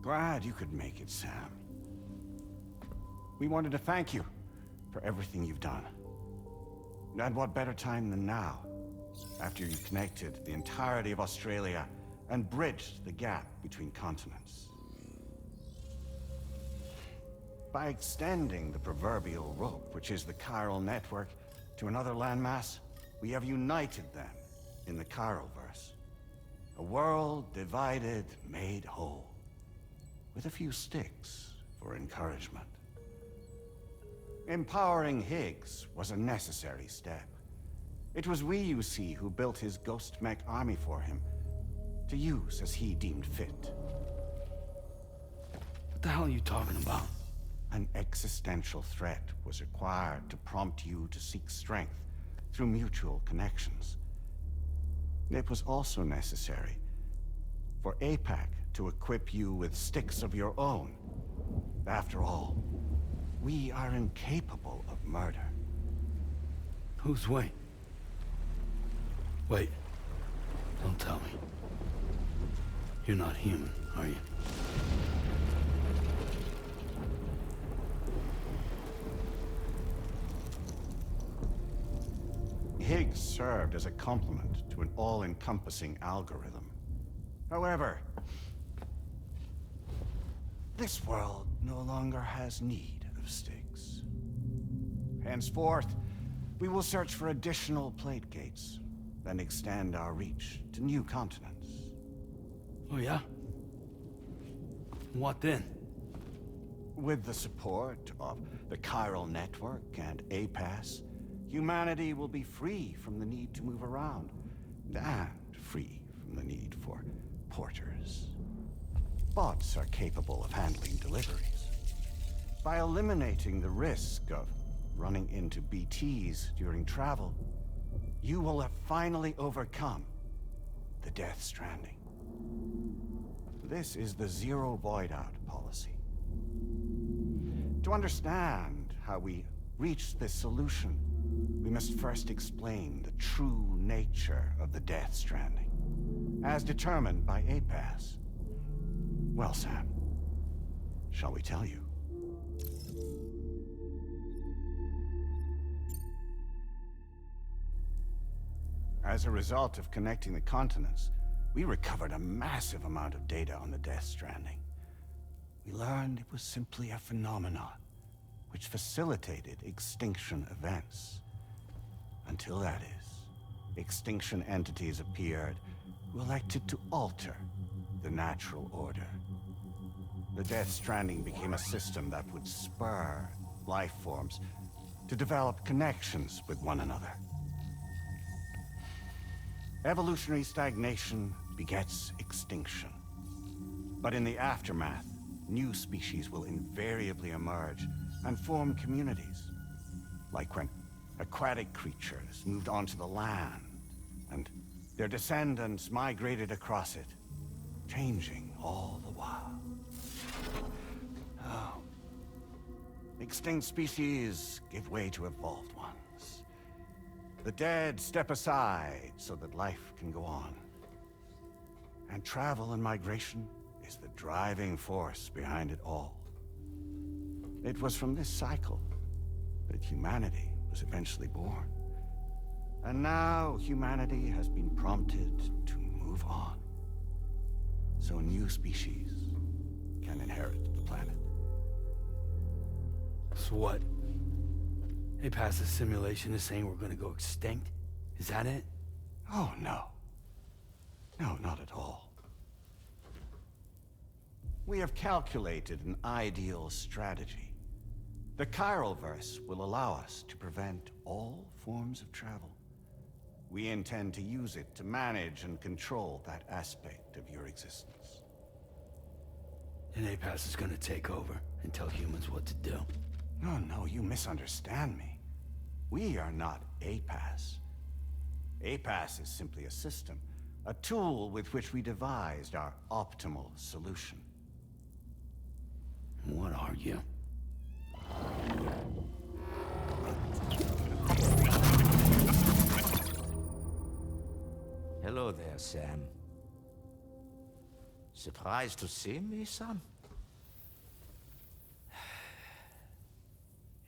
Glad you could make it, Sam. We wanted to thank you for everything you've done. And what better time than now, after you connected the entirety of Australia and bridged the gap between continents. By extending the proverbial rope, which is the chiral network, to another landmass, we have united them in the Chiralverse. A world divided, made whole, with a few sticks for encouragement. Empowering Higgs was a necessary step. It was we, you see, who built his ghost mech army for him, to use as he deemed fit. What the hell are you talking about? An existential threat was required to prompt you to seek strength through mutual connections. It was also necessary for APAC to equip you with sticks of your own. After all, we are incapable of murder. Who's we? Wait. Don't tell me. You're not human, are you? Higgs served as a complement to an all-encompassing algorithm. However, this world no longer has need of sticks. Henceforth, we will search for additional plate gates, then extend our reach to new continents. Oh yeah? What then? With the support of the chiral network and APAS, humanity will be free from the need to move around, and free from the need for porters. Bots are capable of handling deliveries. By eliminating the risk of running into BTs during travel, you will have finally overcome the Death Stranding. This is the Zero Void Out policy. To understand how we reached this solution, we must first explain the true nature of the Death Stranding, as determined by APAS. Well, Sam, shall we tell you? As a result of connecting the continents, we recovered a massive amount of data on the Death Stranding. We learned it was simply a phenomenon which facilitated extinction events. Until that is, extinction entities appeared who elected to alter the natural order. The Death Stranding became a system that would spur life forms to develop connections with one another. Evolutionary stagnation begets extinction. But in the aftermath, new species will invariably emerge and form communities. Like when aquatic creatures moved onto the land, and their descendants migrated across it, changing all the while. Oh. Extinct species give way to evolved ones. The dead step aside so that life can go on. And travel and migration is the driving force behind it all. It was from this cycle that humanity was eventually born. And now humanity has been prompted to move on, so new species can inherit the planet. So what? They passed a simulation is saying we're gonna go extinct? Is that it? Oh, no. No, not at all. We have calculated an ideal strategy. The Chiralverse will allow us to prevent all forms of travel. We intend to use it to manage and control that aspect of your existence. And APAS is gonna take over and tell humans what to do. No, no, you misunderstand me. We are not APAS. APAS is simply a system, a tool with which we devised our optimal solution. What are you? Hello there, Sam. Surprised to see me, son?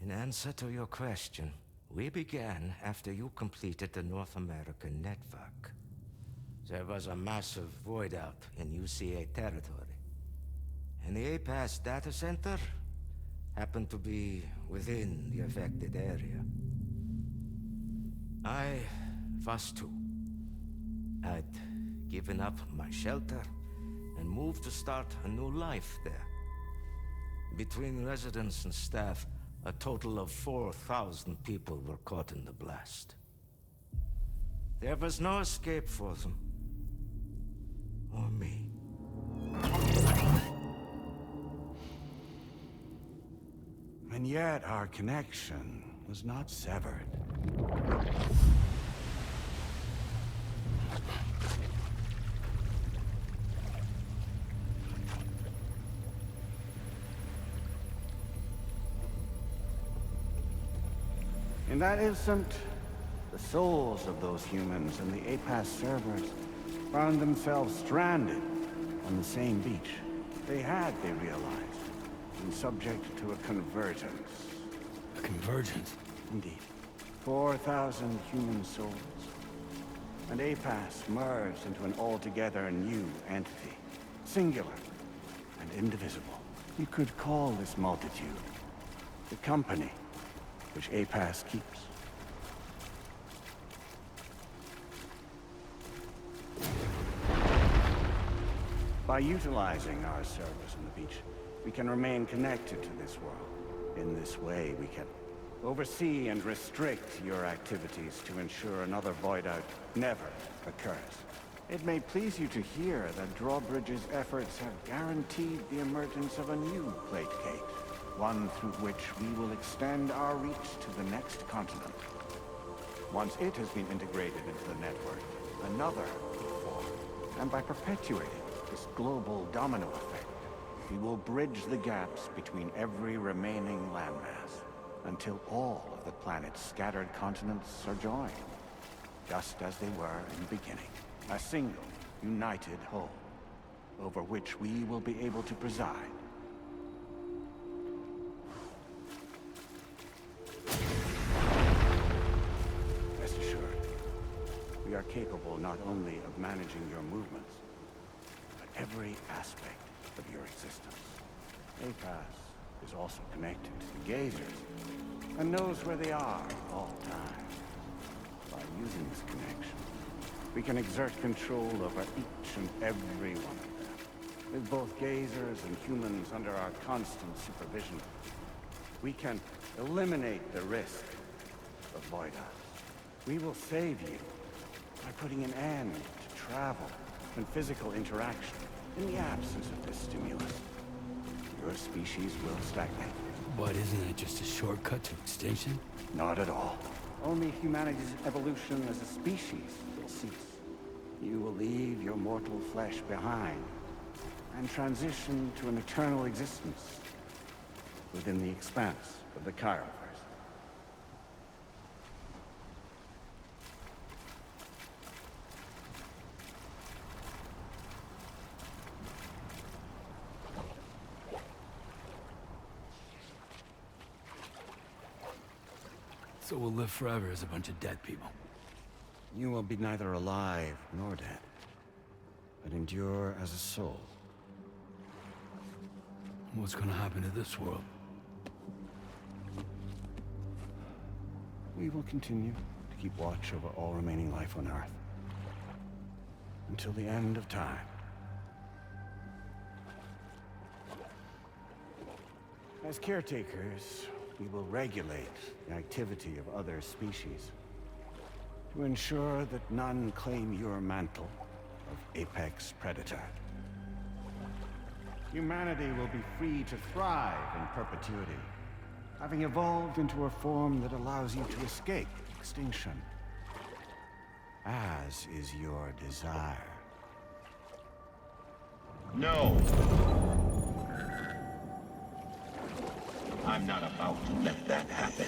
In answer to your question, we began after you completed the North American network. There was a massive void out in UCA territory. And the APAS data center happened to be within the affected area. I was too. I'd given up my shelter and moved to start a new life there. Between residents and staff, a total of 4,000 people were caught in the blast. There was no escape for them. Or me. And yet our connection was not severed. In that instant, the souls of those humans and the APAS servers found themselves stranded on the same beach. They realized, been subject to a convergence. A convergence? Indeed. 4,000 human souls. And APAS merged into an altogether new entity. Singular and indivisible. You could call this multitude the company which APAS keeps. By utilizing our servers on the beach, we can remain connected to this world. In this way, we can oversee and restrict your activities to ensure another void out never occurs. It may please you to hear that Drawbridge's efforts have guaranteed the emergence of a new plate gate, one through which we will extend our reach to the next continent. Once it has been integrated into the network, another will form. And by perpetuating this global domino effect, we will bridge the gaps between every remaining landmass until all of the planet's scattered continents are joined, just as they were in the beginning. A single, united whole, over which we will be able to preside. Rest assured, we are capable not only of managing your movements, but every aspect of your existence. APAS is also connected to the gazers, and knows where they are at all times. By using this connection, we can exert control over each and every one of them. With both gazers and humans under our constant supervision, we can eliminate the risk of void outs. We will save you by putting an end to travel and physical interaction in the absence of this stimulus. Your species will stagnate. But isn't it just a shortcut to extinction? Not at all. Only humanity's evolution as a species will cease. You will leave your mortal flesh behind and transition to an eternal existence within the expanse of the Chiroverse. So we'll live forever as a bunch of dead people. You will be neither alive nor dead, but endure as a soul. What's gonna happen to this world? We will continue to keep watch over all remaining life on Earth. Until the end of time. As caretakers, we will regulate the activity of other species to ensure that none claim your mantle of apex predator. Humanity will be free to thrive in perpetuity, having evolved into a form that allows you to escape extinction, as is your desire. No. I'm not about to let that happen.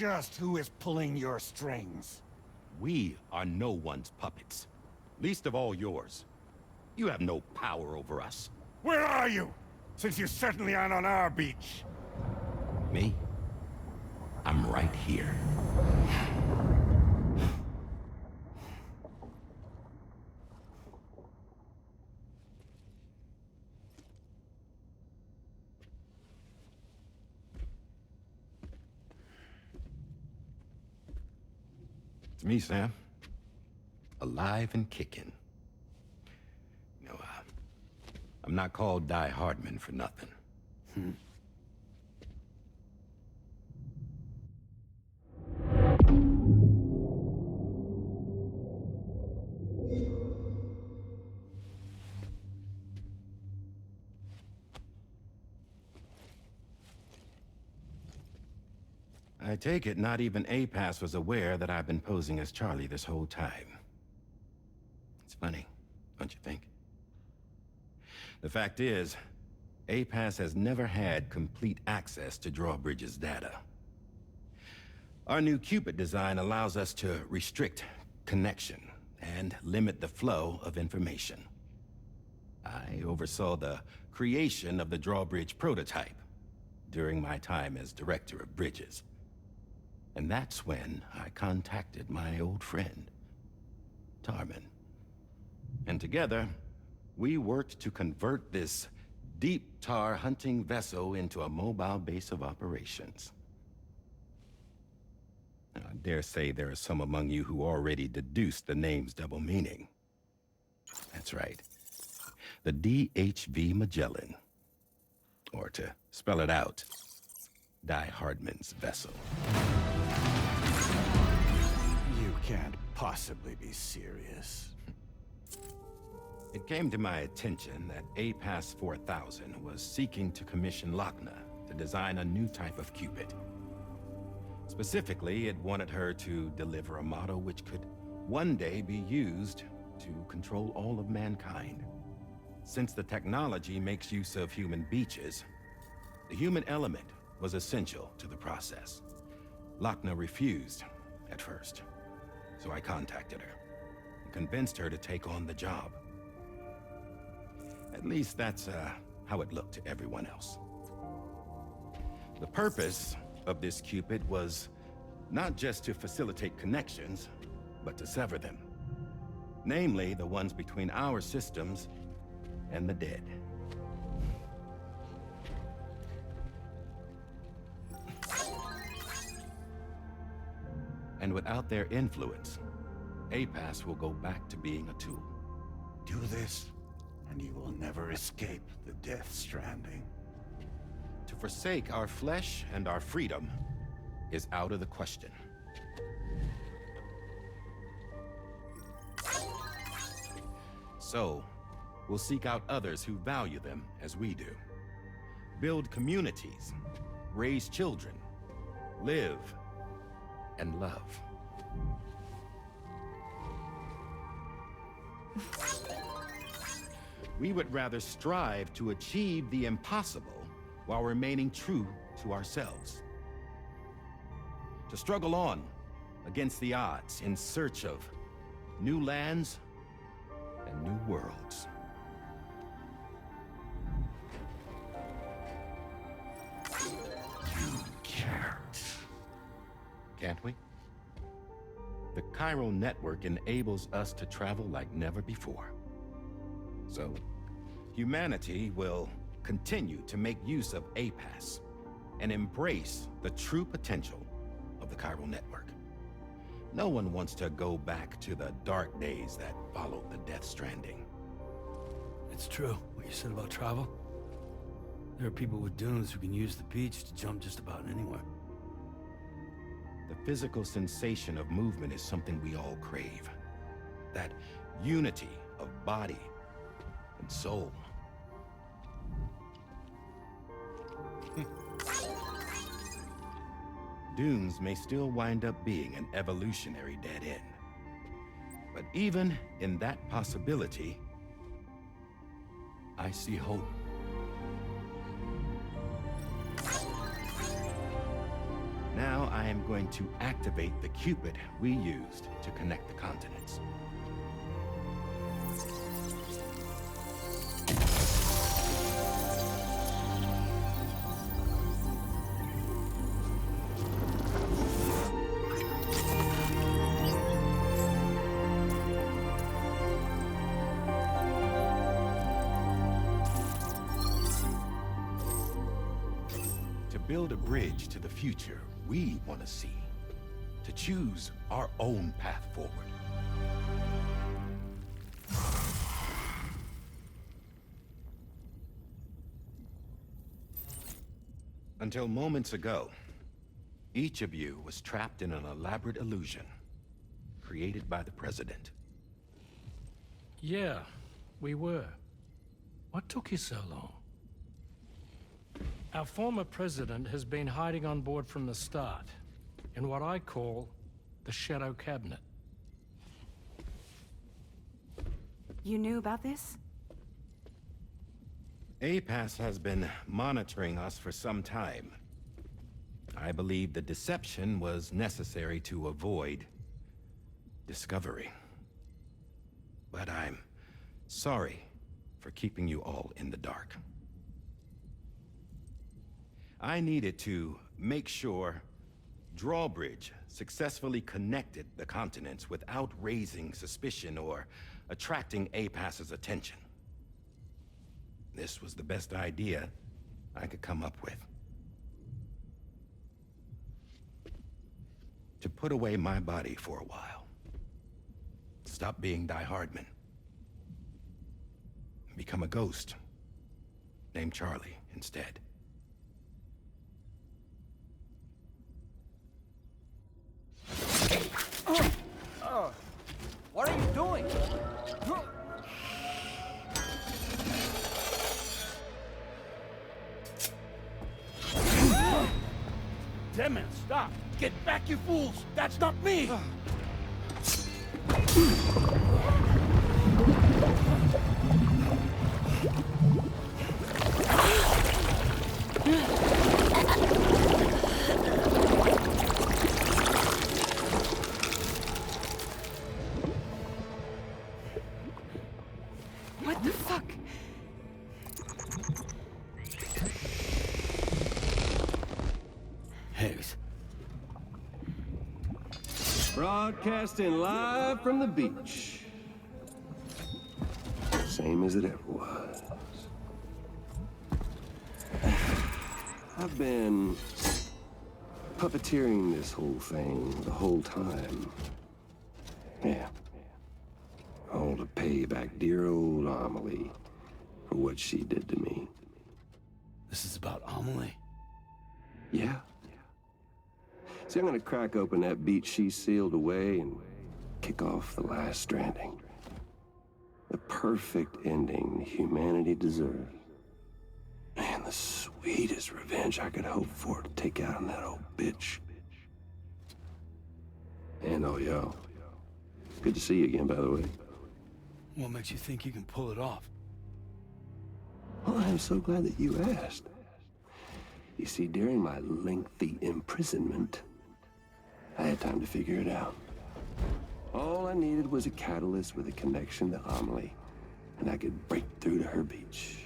just who is pulling your strings. We are no one's puppets. Least of all yours. You have no power over us. Where are you? Since you certainly aren't on our beach. Me? I'm right here. It's me, Sam. Alive and kicking. You know, I'm not called Die Hardman for nothing. I take it not even APAS was aware that I've been posing as Charlie this whole time. It's funny, don't you think? The fact is, APAS has never had complete access to Drawbridge's data. Our new Cupid design allows us to restrict connection and limit the flow of information. I oversaw the creation of the Drawbridge prototype during my time as Director of Bridges. And that's when I contacted my old friend, Tarman. And together, we worked to convert this deep tar hunting vessel into a mobile base of operations. Now, I dare say there are some among you who already deduced the name's double meaning. That's right. The DHV Magellan. Or to spell it out, Die Hardman's vessel. You can't possibly be serious. It came to my attention that APAS 4000 was seeking to commission Lochna to design a new type of Cupid. Specifically, it wanted her to deliver a model which could one day be used to control all of mankind. Since the technology makes use of human beaches, the human element was essential to the process. Lochna refused at first, so I contacted her and convinced her to take on the job. At least that's how it looked to everyone else. The purpose of this Cupid was not just to facilitate connections, but to sever them. Namely, the ones between our systems and the dead. And without their influence, APAS will go back to being a tool. Do this, and you will never escape the death stranding. To forsake our flesh and our freedom is out of the question. So, we'll seek out others who value them as we do. Build communities, raise children, live, and love. We would rather strive to achieve the impossible while remaining true to ourselves. To struggle on against the odds in search of new lands and new worlds. You can't. Can't we? The chiral network enables us to travel like never before. So, humanity will continue to make use of APAS and embrace the true potential of the chiral network. No one wants to go back to the dark days that followed the Death Stranding. It's true, what you said about travel. There are people with dunes who can use the beach to jump just about anywhere. The physical sensation of movement is something we all crave. That unity of body and soul. Dunes may still wind up being an evolutionary dead end. But even in that possibility, I see hope. Now I am going going to activate the Cupid we used to connect the continents. To build a bridge to the future we want to see. To choose our own path forward. Until moments ago, each of you was trapped in an elaborate illusion created by the President. Yeah, we were. What took you so long? Our former president has been hiding on board from the start, in what I call the Shadow Cabinet. You knew about this? APAS has been monitoring us for some time. I believe the deception was necessary to avoid discovery. But I'm sorry for keeping you all in the dark. I needed to make sure Drawbridge successfully connected the continents without raising suspicion or attracting APAS's attention. This was the best idea I could come up with. To put away my body for a while. Stop being Die Hardman. Become a ghost. Named Charlie instead. What are you doing? Damn man, stop! Get back, you fools! That's not me! What the fuck? Higgs. Broadcasting live from the beach. Same as it ever was. I've been puppeteering this whole thing the whole time. Yeah. All to pay back dear old Amelie for what she did to me. This is about Amelie? Yeah. See, I'm gonna crack open that beach she sealed away and kick off the last Stranding. The perfect ending humanity deserves. And the sweetest revenge I could hope for to take out on that old bitch. And oh, yo. Good to see you again, by the way. What makes you think you can pull it off? Well, I'm so glad that you asked. You see, during my lengthy imprisonment, I had time to figure it out. All I needed was a catalyst with a connection to Amelie, and I could break through to her beach.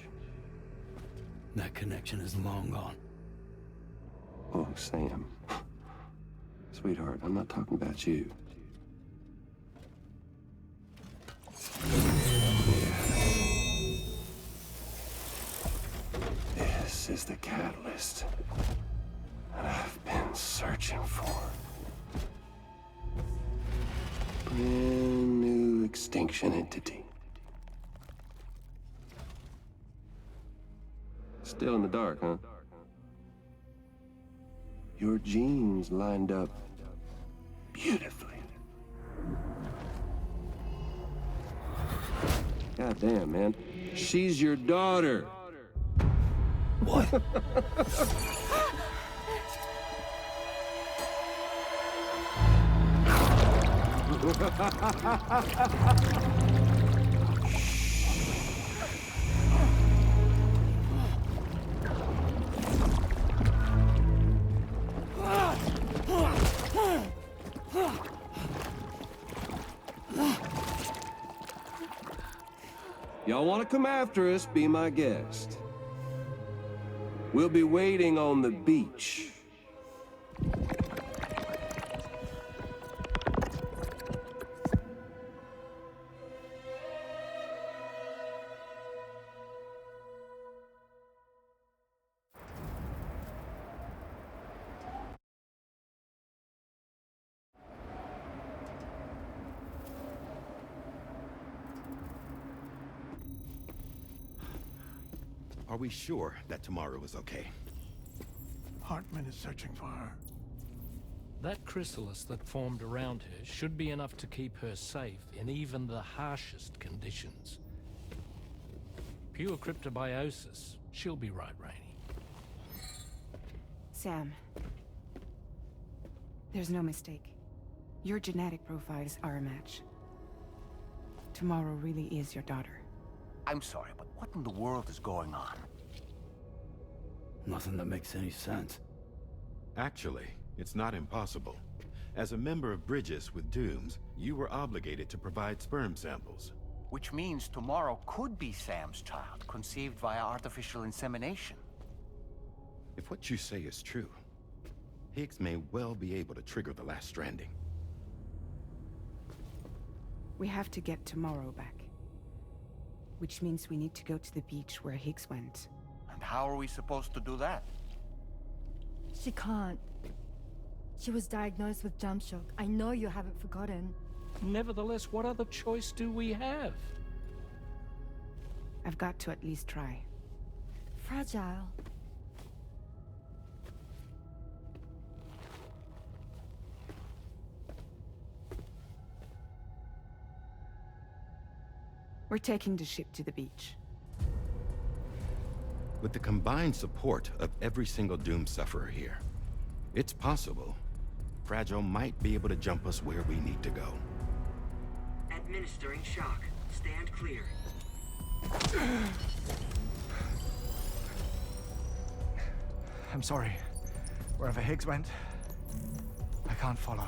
That connection is long gone. Oh, Sam. Sweetheart, I'm not talking about you. This is the catalyst that I've been searching for. Brand new extinction entity. Still in the dark, huh? Your genes lined up beautifully. God damn, man. She's your daughter. What? Y'all want to come after us, be my guest. We'll be waiting on the beach. Are we sure that tomorrow is okay? Hartman is searching for her. That chrysalis that formed around her should be enough to keep her safe in even the harshest conditions. Pure cryptobiosis. She'll be right, Rainey. Sam. There's no mistake. Your genetic profiles are a match. Tomorrow really is your daughter. I'm sorry, but what in the world is going on? Nothing that makes any sense. Actually, it's not impossible. As a member of Bridges with Dooms, you were obligated to provide sperm samples. Which means tomorrow could be Sam's child, conceived via artificial insemination. If what you say is true, Higgs may well be able to trigger the last stranding. We have to get tomorrow back. Which means we need to go to the beach where Higgs went. And how are we supposed to do that? She can't. She was diagnosed with jump shock. I know you haven't forgotten. Nevertheless, what other choice do we have? I've got to at least try. Fragile. We're taking the ship to the beach. With the combined support of every single Doom sufferer here, it's possible Fragile might be able to jump us where we need to go. Administering shock. Stand clear. I'm sorry. Wherever Higgs went, I can't follow.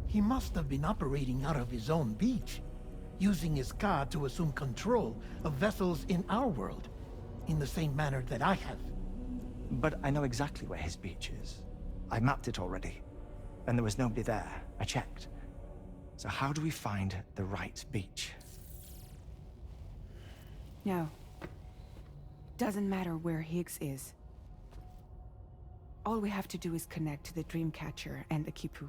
He must have been operating out of his own beach, using his car to assume control of vessels in our world, in the same manner that I have. But I know exactly where his beach is. I mapped it already, and there was nobody there. I checked. So how do we find the right beach? No. Doesn't matter where Higgs is. All we have to do is connect to the Dreamcatcher and the Kipu.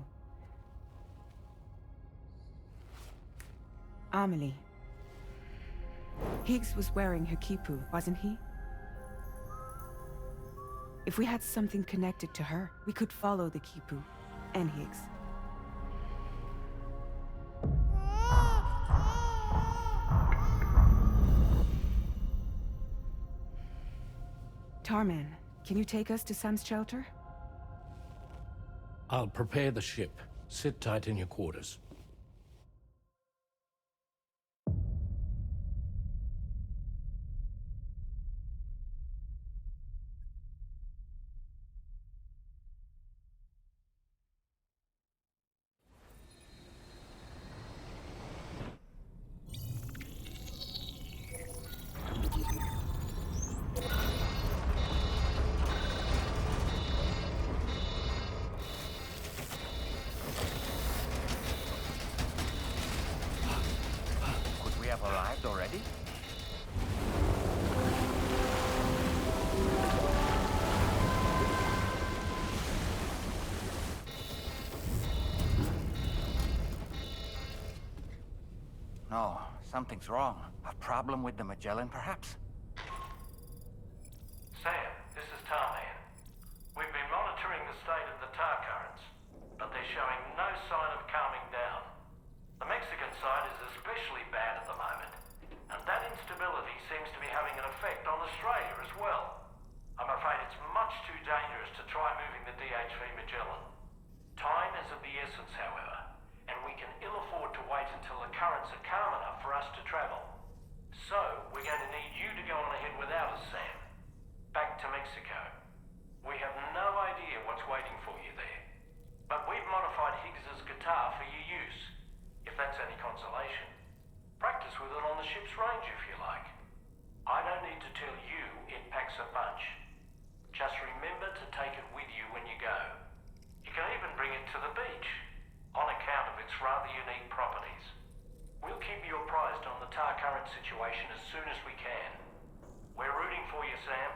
Amelie. Higgs was wearing her Kipu, wasn't he? If we had something connected to her, we could follow the Kipu and Higgs. Tarman, can you take us to Sam's shelter? I'll prepare the ship. Sit tight in your quarters. Could we have arrived already? No, something's wrong. A problem with the Magellan, perhaps? Sam, this is Tarman. We've been monitoring the state of the tar currents, but they're showing no sign of calming down. The Mexican side is especially bad at the moment, and that instability seems to be having an effect on Australia as well. I'm afraid it's much too dangerous to try moving the DHV Magellan. Time is of the essence, however, and we can ill afford to wait until the currents are calm enough for us to travel. So, we're going to need you to go on ahead without us, Sam. Back to Mexico. We have no other unique properties. We'll keep you apprised on the tar current situation as soon as we can. We're rooting for you, Sam.